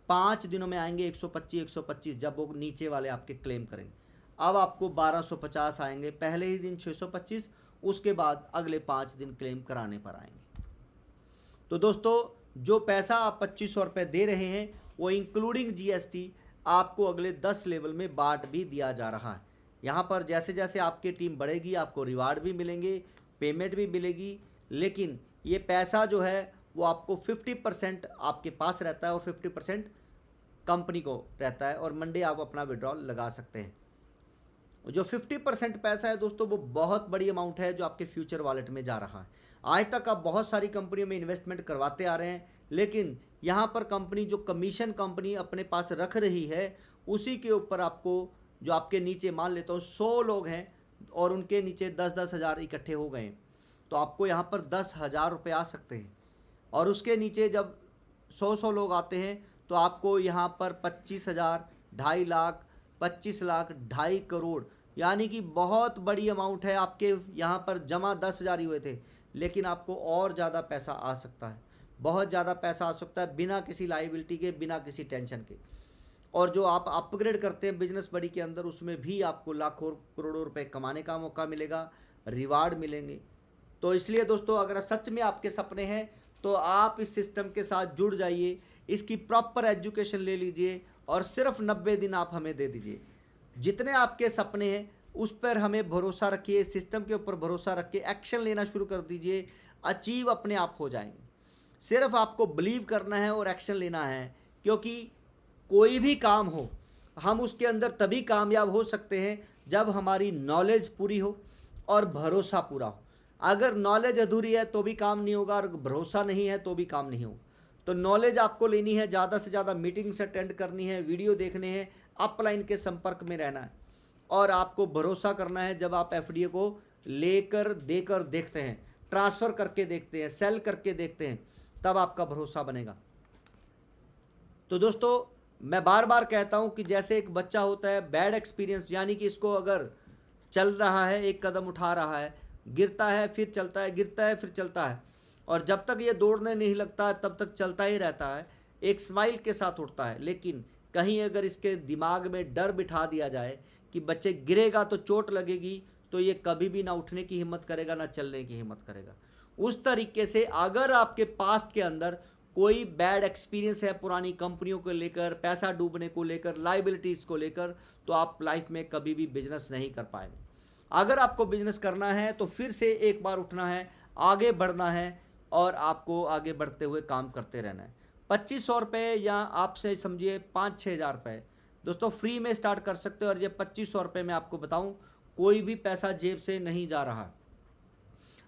5 दिनों में आएंगे 125 जब वो नीचे वाले आपके क्लेम करेंगे। अब आपको 1250 आएंगे, पहले ही दिन 625, उसके बाद अगले 5 दिन क्लेम कराने पर आएंगे। तो दोस्तों, जो पैसा आप 2500 रुपये दे रहे हैं वो इंक्लूडिंग जीएसटी आपको अगले 10 लेवल में बांट भी दिया जा रहा है। यहाँ पर जैसे जैसे आपकी टीम बढ़ेगी आपको रिवार्ड भी मिलेंगे, पेमेंट भी मिलेगी, लेकिन ये पैसा जो है वो आपको 50% आपके पास रहता है और 50% कंपनी को रहता है, और मंडे आप अपना विड्रॉल लगा सकते हैं। जो 50% पैसा है दोस्तों, वो बहुत बड़ी अमाउंट है जो आपके फ्यूचर वॉलेट में जा रहा है। आज तक आप बहुत सारी कंपनियों में इन्वेस्टमेंट करवाते आ रहे हैं, लेकिन यहाँ पर कंपनी जो कमीशन कंपनी अपने पास रख रही है, उसी के ऊपर आपको, जो आपके नीचे मान लेता हूँ 100 लोग हैं और उनके नीचे 10-10 हज़ार इकट्ठे हो गए, तो आपको यहाँ पर 10,000 रुपये आ सकते हैं। और उसके नीचे जब 100 लोग आते हैं तो आपको यहाँ पर 25,000, 2.5 लाख, 25 लाख, 2.5 करोड़, यानी कि बहुत बड़ी अमाउंट है। आपके यहाँ पर जमा 10,000 ही हुए थे, लेकिन आपको और ज़्यादा पैसा आ सकता है, बहुत ज़्यादा पैसा आ सकता है, बिना किसी लाइबिलिटी के, बिना किसी टेंशन के। और जो आप अपग्रेड करते हैं बिजनेस बड़ी के अंदर, उसमें भी आपको लाखों करोड़ों रुपए कमाने का मौका मिलेगा, रिवार्ड मिलेंगे। तो इसलिए दोस्तों, अगर सच में आपके सपने हैं तो आप इस सिस्टम के साथ जुड़ जाइए, इसकी प्रॉपर एजुकेशन ले लीजिए और सिर्फ 90 दिन आप हमें दे दीजिए। जितने आपके सपने हैं उस पर हमें भरोसा रखिए, सिस्टम के ऊपर भरोसा रख के एक्शन लेना शुरू कर दीजिए, अचीव अपने आप हो जाएंगे। सिर्फ आपको बिलीव करना है और एक्शन लेना है, क्योंकि कोई भी काम हो, हम उसके अंदर तभी कामयाब हो सकते हैं जब हमारी नॉलेज पूरी हो और भरोसा पूरा हो। अगर नॉलेज अधूरी है तो भी काम नहीं होगा, और भरोसा नहीं है तो भी काम नहीं होगा। तो नॉलेज आपको लेनी है, ज़्यादा से ज़्यादा मीटिंग्स अटेंड करनी है, वीडियो देखने हैं, अपलाइन के संपर्क में रहना है, और आपको भरोसा करना है। जब आप एफडीए को लेकर देकर देखते हैं, ट्रांसफ़र करके देखते हैं, सेल करके देखते हैं, तब आपका भरोसा बनेगा। तो दोस्तों, मैं बार बार कहता हूं कि जैसे एक बच्चा होता है, बैड एक्सपीरियंस, यानी कि इसको अगर चल रहा है, एक कदम उठा रहा है, गिरता है फिर चलता है, गिरता है फिर चलता है, और जब तक ये दौड़ने नहीं लगता तब तक चलता ही रहता है, एक स्माइल के साथ उठता है। लेकिन कहीं अगर इसके दिमाग में डर बिठा दिया जाए कि बच्चे गिरेगा तो चोट लगेगी, तो ये कभी भी ना उठने की हिम्मत करेगा, ना चलने की हिम्मत करेगा। उस तरीके से अगर आपके पास्ट के अंदर कोई बैड एक्सपीरियंस है पुरानी कंपनियों को लेकर, पैसा डूबने को लेकर, लाइबिलिटीज़ को लेकर, तो आप लाइफ में कभी भी बिजनेस नहीं कर पाएंगे। अगर आपको बिजनेस करना है तो फिर से एक बार उठना है, आगे बढ़ना है, और आपको आगे बढ़ते हुए काम करते रहना है। 2500 रुपये या आपसे समझिए 5-6 हज़ार रुपये दोस्तों फ्री में स्टार्ट कर सकते हो। और ये 2500 रुपये में आपको बताऊं, कोई भी पैसा जेब से नहीं जा रहा।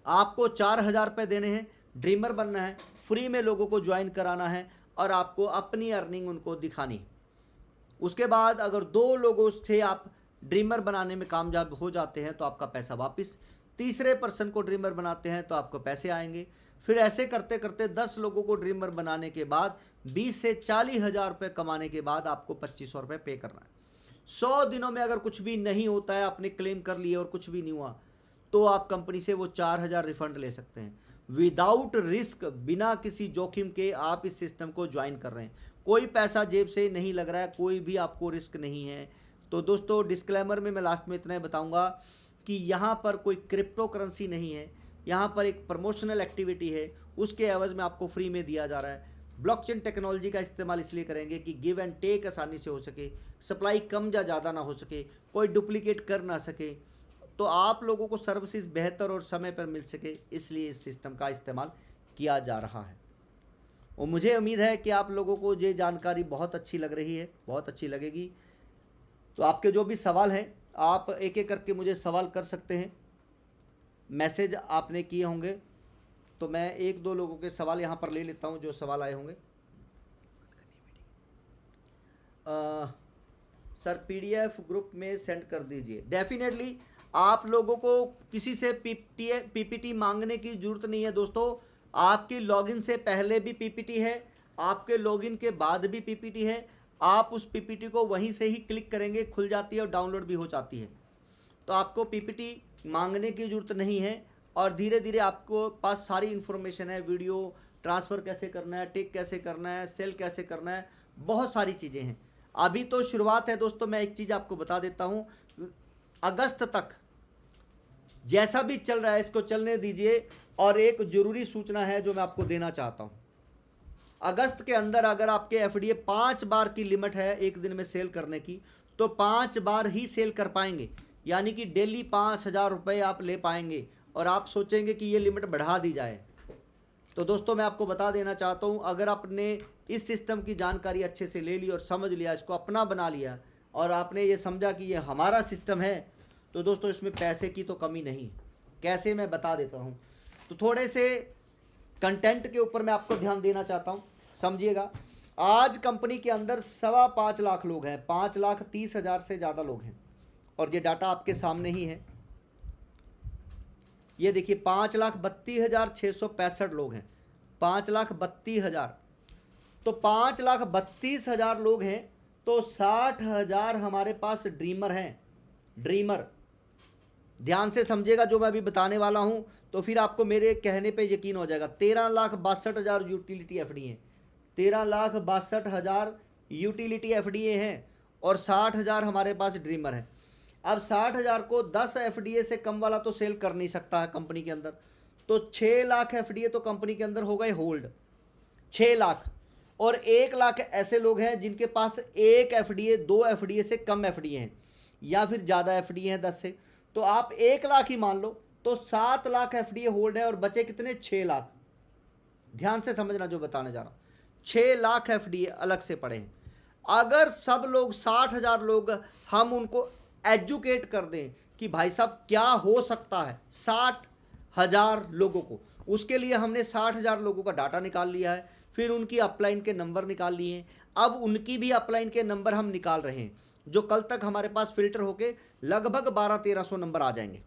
आपको 4,000 रुपये देने हैं, ड्रीमर बनना है, फ्री में लोगों को ज्वाइन कराना है, और आपको अपनी अर्निंग उनको दिखानी। उसके बाद अगर 2 लोगों से आप ड्रीमर बनाने में कामयाब हो जाते हैं तो आपका पैसा वापस, तीसरे पर्सन को ड्रीमर बनाते हैं तो आपको पैसे आएंगे। फिर ऐसे करते करते 10 लोगों को ड्रीमर बनाने के बाद 20 से 40 हज़ार रुपये कमाने के बाद आपको 2500 रुपये पे करना है। 100 दिनों में अगर कुछ भी नहीं होता है, आपने क्लेम कर लिए और कुछ भी नहीं हुआ, तो आप कंपनी से वो 4,000 रिफंड ले सकते हैं विदाउट रिस्क, बिना किसी जोखिम के। आप इस सिस्टम को ज्वाइन कर रहे हैं, कोई पैसा जेब से नहीं लग रहा है, कोई भी आपको रिस्क नहीं है। तो दोस्तों, डिस्क्लेमर में मैं लास्ट में इतना ही बताऊंगा कि यहाँ पर कोई क्रिप्टो करेंसी नहीं है, यहाँ पर एक प्रमोशनल एक्टिविटी है, उसके एवज में आपको फ्री में दिया जा रहा है। ब्लॉकचेन टेक्नोलॉजी का इस्तेमाल इसलिए करेंगे कि गिव एंड टेक आसानी से हो सके, सप्लाई कम या ज़्यादा ना हो सके, कोई डुप्लीकेट कर ना सके, तो आप लोगों को सर्विसेज बेहतर और समय पर मिल सके, इसलिए इस सिस्टम का इस्तेमाल किया जा रहा है। और मुझे उम्मीद है कि आप लोगों को ये जानकारी बहुत अच्छी लग रही है, बहुत अच्छी लगेगी। तो आपके जो भी सवाल हैं, आप एक एक करके मुझे सवाल कर सकते हैं। मैसेज आपने किए होंगे तो मैं 1-2 लोगों के सवाल यहाँ पर ले लेता हूँ जो सवाल आए होंगे। सर पीडीएफ ग्रुप में सेंड कर दीजिए। डेफिनेटली आप लोगों को किसी से पीपीटी मांगने की ज़रूरत नहीं है दोस्तों। आपकी लॉगिन से पहले भी पीपीटी है, आपके लॉगिन के बाद भी पीपीटी है। आप उस पीपीटी को वहीं से ही क्लिक करेंगे, खुल जाती है और डाउनलोड भी हो जाती है। तो आपको पीपीटी मांगने की ज़रूरत नहीं है, और धीरे धीरे आपको पास सारी इन्फॉर्मेशन है। वीडियो ट्रांसफ़र कैसे करना है, टिक कैसे करना है, सेल कैसे करना है, बहुत सारी चीज़ें हैं। अभी तो शुरुआत है दोस्तों। मैं एक चीज़ आपको बता देता हूँ, अगस्त तक जैसा भी चल रहा है इसको चलने दीजिए। और एक ज़रूरी सूचना है जो मैं आपको देना चाहता हूँ, अगस्त के अंदर अगर आपके एफडीए 5 बार की लिमिट है एक दिन में सेल करने की, तो 5 बार ही सेल कर पाएंगे, यानी कि डेली 5,000 रुपये आप ले पाएंगे। और आप सोचेंगे कि ये लिमिट बढ़ा दी जाए। तो दोस्तों, मैं आपको बता देना चाहता हूँ, अगर आपने इस सिस्टम की जानकारी अच्छे से ले ली और समझ लिया, इसको अपना बना लिया, और आपने ये समझा कि ये हमारा सिस्टम है, तो दोस्तों इसमें पैसे की तो कमी नहीं है। कैसे, मैं बता देता हूँ। तो थोड़े से कंटेंट के ऊपर मैं आपको ध्यान देना चाहता हूँ, समझिएगा। आज कंपनी के अंदर 5.25 लाख लोग हैं, 5,30,000 से ज़्यादा लोग हैं, और ये डाटा आपके सामने ही है। ये देखिए 5,32,665 लोग हैं, 5,32,000। तो 5,32,000 लोग हैं, तो 60,000 हमारे पास ड्रीमर हैं। ड्रीमर, ध्यान से समझिएगा जो मैं अभी बताने वाला हूं, तो फिर आपको मेरे कहने पे यकीन हो जाएगा। 13,62,000 यूटिलिटी एफडी हैं, 13,62,000 यूटिलिटी एफडीए हैं, और 60,000 हमारे पास ड्रीमर हैं। अब 60,000 को 10 एफडीए से कम वाला तो सेल कर नहीं सकता है कंपनी के अंदर, तो 6 लाख एफडीए तो कंपनी के अंदर हो गए होल्ड, 6 लाख। और 1 लाख ऐसे लोग हैं जिनके पास 1 एफडीए, 2 एफडीए से कम एफडीए हैं, या फिर ज़्यादा एफडीए हैं 10 से, तो आप 1 लाख ही मान लो, तो 7 लाख एफडीए होल्ड है, और बचे कितने, 6 लाख। ध्यान से समझना जो बताने जा रहा हूँ, 6 लाख एफडीए अलग से पड़े हैं। अगर सब लोग 60,000 लोग हम उनको एजुकेट कर दें कि भाई साहब क्या हो सकता है 60,000 लोगों को, उसके लिए हमने 60,000 लोगों का डाटा निकाल लिया है, फिर उनकी अपलाइन के नंबर निकाल लिए हैं। अब उनकी भी अपलाइन के नंबर हम निकाल रहे हैं, जो कल तक हमारे पास फिल्टर होके लगभग 1200-1300 नंबर आ जाएंगे।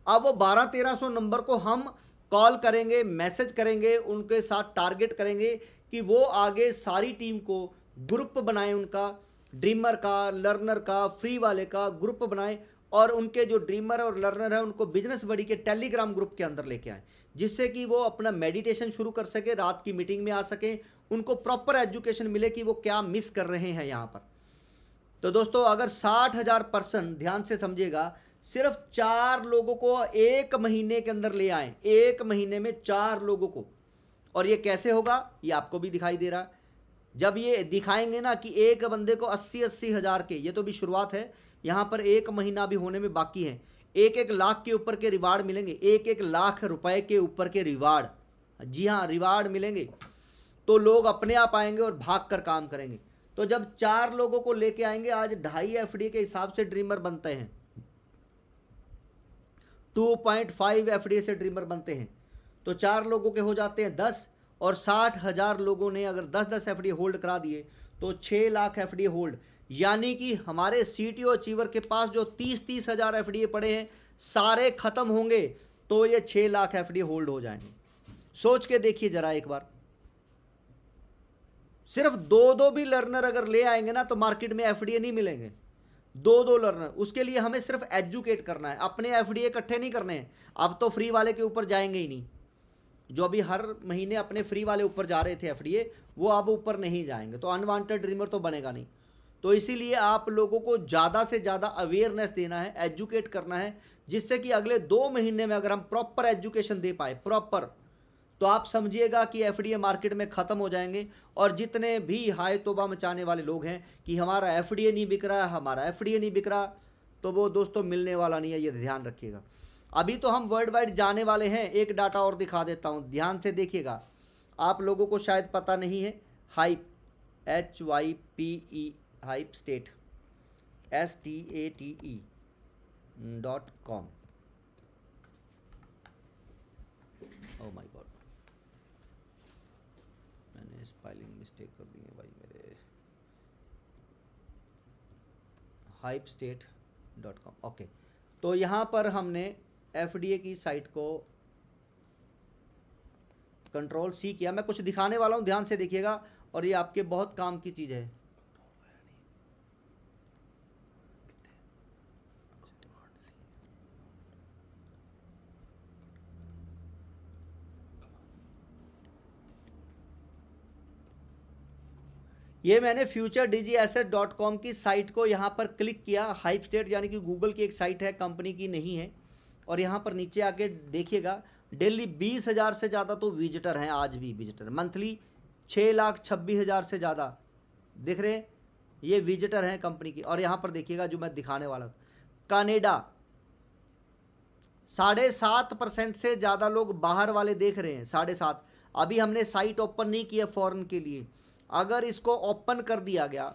अब वो 1200-1300 नंबर को हम कॉल करेंगे, मैसेज करेंगे, उनके साथ टारगेट करेंगे कि वो आगे सारी टीम को ग्रुप बनाएं, उनका ड्रीमर का, लर्नर का, फ्री वाले का ग्रुप बनाएं, और उनके जो ड्रीमर और लर्नर है उनको बिजनेस बडी के टेलीग्राम ग्रुप के अंदर लेके आएं, जिससे कि वो अपना मेडिटेशन शुरू कर सके, रात की मीटिंग में आ सके, उनको प्रॉपर एजुकेशन मिले कि वो क्या मिस कर रहे हैं यहाँ पर। तो दोस्तों अगर 60,000 पर्सन, ध्यान से समझिएगा, सिर्फ 4 लोगों को 1 महीने के अंदर ले आए, 1 महीने में 4 लोगों को, और ये कैसे होगा ये आपको भी दिखाई दे रहा है। जब ये दिखाएंगे ना कि एक बंदे को 80-80 हज़ार के, ये तो भी शुरुआत है, यहाँ पर 1 महीना भी होने में बाकी है, 1-1 लाख के ऊपर के रिवार्ड मिलेंगे, 1-1 लाख रुपए के ऊपर के रिवार्ड, जी हाँ रिवार्ड मिलेंगे। तो लोग अपने आप आएंगे और भाग कर काम करेंगे। तो जब 4 लोगों को लेके आएंगे, आज 2.5 एफडी के हिसाब से ड्रीमर बनते हैं, 2.5 एफडी से ड्रीमर बनते हैं, तो 4 लोगों के हो जाते हैं 10, और 60,000 लोगों ने अगर 10-10 एफडी होल्ड करा दिए तो 6 लाख एफडी होल्ड, यानी कि हमारे सीटीओ अचीवर के पास जो 30-30 हज़ार एफडी पड़े हैं सारे खत्म होंगे, तो ये 6 लाख एफडी होल्ड हो जाएंगे। सोच के देखिए जरा एक बार, सिर्फ 2-2 भी लर्नर अगर ले आएंगे ना तो मार्केट में एफडीए नहीं मिलेंगे, 2-2 लर्नर। उसके लिए हमें सिर्फ एजुकेट करना है, अपने एफडीए इकट्ठे नहीं करने हैं। अब तो फ्री वाले के ऊपर जाएंगे ही नहीं, जो अभी हर महीने अपने फ्री वाले ऊपर जा रहे थे एफडीए, वो अब ऊपर नहीं जाएंगे, तो अनवांटेड ड्रीमर तो बनेगा नहीं। तो इसीलिए आप लोगों को ज़्यादा से ज़्यादा अवेयरनेस देना है, एजुकेट करना है, जिससे कि अगले 2 महीने में अगर हम प्रॉपर एजुकेशन दे पाए, प्रॉपर, तो आप समझिएगा कि एफडीए मार्केट में ख़त्म हो जाएंगे। और जितने भी हाय तौबा मचाने वाले लोग हैं कि हमारा एफडीए नहीं बिक रहा, हमारा एफडीए नहीं बिक रहा, तो वो दोस्तों मिलने वाला नहीं है, ये ध्यान रखिएगा। अभी तो हम वर्ल्ड वाइड जाने वाले हैं। एक डाटा और दिखा देता हूँ, ध्यान से देखिएगा, आप लोगों को शायद पता नहीं है, hype, HYPE, hype state, STATE.com। Oh my God, मैंने स्पेलिंग मिस्टेक कर दी है भाई मेरे। hypestate.com, okay. तो यहाँ पर हमने एफडीए की साइट को कंट्रोल C किया। मैं कुछ दिखाने वाला हूँ, ध्यान से देखिएगा, और ये आपके बहुत काम की चीज़ है। ये मैंने futureDigiAsset.com की साइट को यहाँ पर क्लिक किया। हाइप स्टेट यानी कि गूगल की एक साइट है, कंपनी की नहीं है। और यहाँ पर नीचे आके देखिएगा, डेली 20,000 से ज़्यादा तो विजिटर हैं, आज भी विजिटर, मंथली 6,26,000 से ज़्यादा दिख रहे हैं, ये विजिटर हैं कंपनी की। और यहाँ पर देखिएगा जो मैं दिखाने वाला था, कनाडा 7.5% से ज़्यादा लोग बाहर वाले देख रहे हैं, 7.5। अभी हमने साइट ओपन नहीं किया फॉरेन के लिए, अगर इसको ओपन कर दिया गया,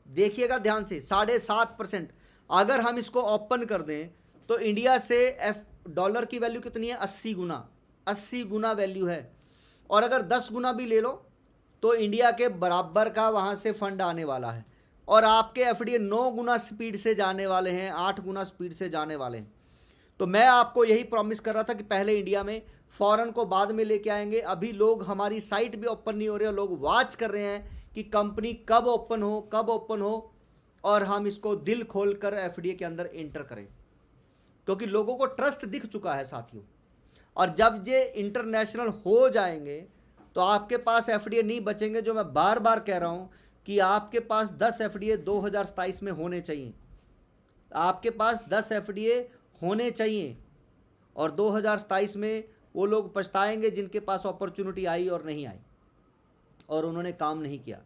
देखिएगा ध्यान से, 7.5%। अगर हम इसको ओपन कर दें तो इंडिया से डॉलर की वैल्यू कितनी है, 80 गुना, 80 गुना वैल्यू है। और अगर 10 गुना भी ले लो तो इंडिया के बराबर का वहाँ से फंड आने वाला है। और आपके एफडीए 9 गुना स्पीड से जाने वाले हैं, 8 गुना स्पीड से जाने वाले हैं। तो मैं आपको यही प्रॉमिस कर रहा था कि पहले इंडिया में, फॉरेन को बाद में लेके आएंगे। अभी लोग, हमारी साइट भी ओपन नहीं हो रही है, लोग वॉच कर रहे हैं कि कंपनी कब ओपन हो, कब ओपन हो, और हम इसको दिल खोल कर एफडीए के अंदर एंटर करें, क्योंकि लोगों को ट्रस्ट दिख चुका है साथियों। और जब ये इंटरनेशनल हो जाएंगे तो आपके पास एफडीए नहीं बचेंगे। जो मैं बार बार कह रहा हूँ कि आपके पास 10 एफडीए 2027 में होने चाहिए, आपके पास 10 एफडीए होने चाहिए। और 2027 में वो लोग पछताएंगे जिनके पास अपॉर्चुनिटी आई और नहीं आई और उन्होंने काम नहीं किया।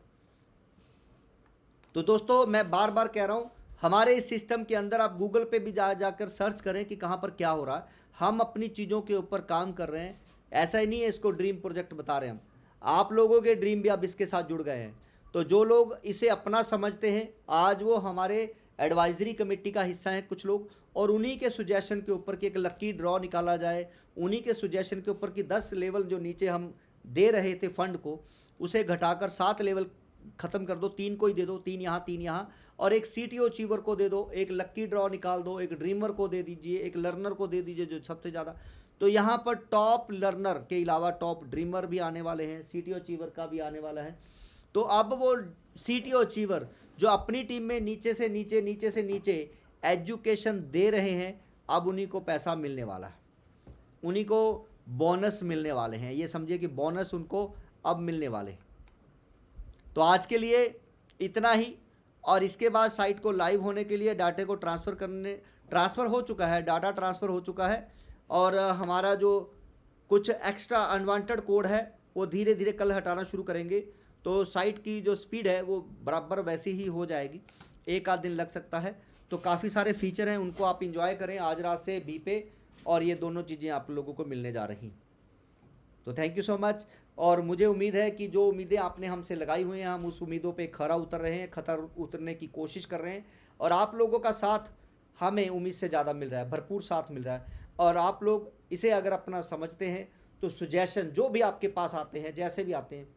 तो दोस्तों मैं बार बार कह रहा हूँ, हमारे इस सिस्टम के अंदर आप गूगल पे भी जाकर सर्च करें कि कहाँ पर क्या हो रहा है। हम अपनी चीज़ों के ऊपर काम कर रहे हैं। ऐसा ही नहीं है इसको ड्रीम प्रोजेक्ट बता रहे हैं हम, आप लोगों के ड्रीम भी अब इसके साथ जुड़ गए हैं। तो जो लोग इसे अपना समझते हैं, आज वो हमारे एडवाइजरी कमेटी का हिस्सा हैं कुछ लोग, और उन्हीं के सुजेशन के ऊपर कि एक लक्की ड्रॉ निकाला जाए, उन्हीं के सुजेशन के ऊपर कि 10 लेवल जो नीचे हम दे रहे थे फंड को, उसे घटाकर 7 लेवल ख़त्म कर दो, 3 को ही दे दो, 3 यहाँ 3 यहाँ, और एक सीटीओ अचीवर को दे दो, एक लक्की ड्रॉ निकाल दो, एक ड्रीमर को दे दीजिए, एक लर्नर को दे दीजिए जो सबसे ज़्यादा। तो यहाँ पर टॉप लर्नर के अलावा टॉप ड्रीमर भी आने वाले हैं, सीटीओ अचीवर का भी आने वाला है। तो अब वो सीटीओ अचीवर जो अपनी टीम में नीचे से नीचे एजुकेशन दे रहे हैं, अब उन्हीं को पैसा मिलने वाला है, उन्हीं को बोनस मिलने वाले हैं। ये समझिए कि बोनस उनको अब मिलने वाले हैं। तो आज के लिए इतना ही। और इसके बाद साइट को लाइव होने के लिए डाटे को ट्रांसफ़र हो चुका है, डाटा ट्रांसफ़र हो चुका है। और हमारा जो कुछ एक्स्ट्रा अनवांटेड कोड है वो धीरे धीरे कल हटाना शुरू करेंगे। तो साइट की जो स्पीड है वो बराबर वैसी ही हो जाएगी, एक आध दिन लग सकता है। तो काफ़ी सारे फीचर हैं, उनको आप इंजॉय करें आज रात से बी पे, और ये दोनों चीज़ें आप लोगों को मिलने जा रही। तो थैंक यू सो मच। और मुझे उम्मीद है कि जो उम्मीदें आपने हमसे लगाई हुई हैं, हम उस उम्मीदों पे खरा उतर रहे हैं, उतरने की कोशिश कर रहे हैं। और आप लोगों का साथ हमें उम्मीद से ज़्यादा मिल रहा है, भरपूर साथ मिल रहा है। और आप लोग इसे अगर अपना समझते हैं तो सुजेशन जो भी आपके पास आते हैं, जैसे भी आते हैं,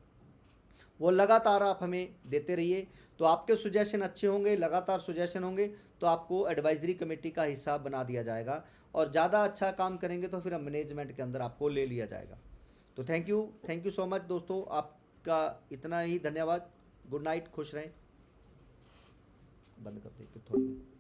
वो लगातार आप हमें देते रहिए। तो आपके सुजेशन अच्छे होंगे, लगातार सुजेशन होंगे, तो आपको एडवाइजरी कमेटी का हिस्सा बना दिया जाएगा। और ज़्यादा अच्छा काम करेंगे तो फिर हम मैनेजमेंट के अंदर आपको ले लिया जाएगा। तो थैंक यू सो मच दोस्तों, आपका इतना ही धन्यवाद। गुड नाइट, खुश रहें। बंद कर दें थोड़ी।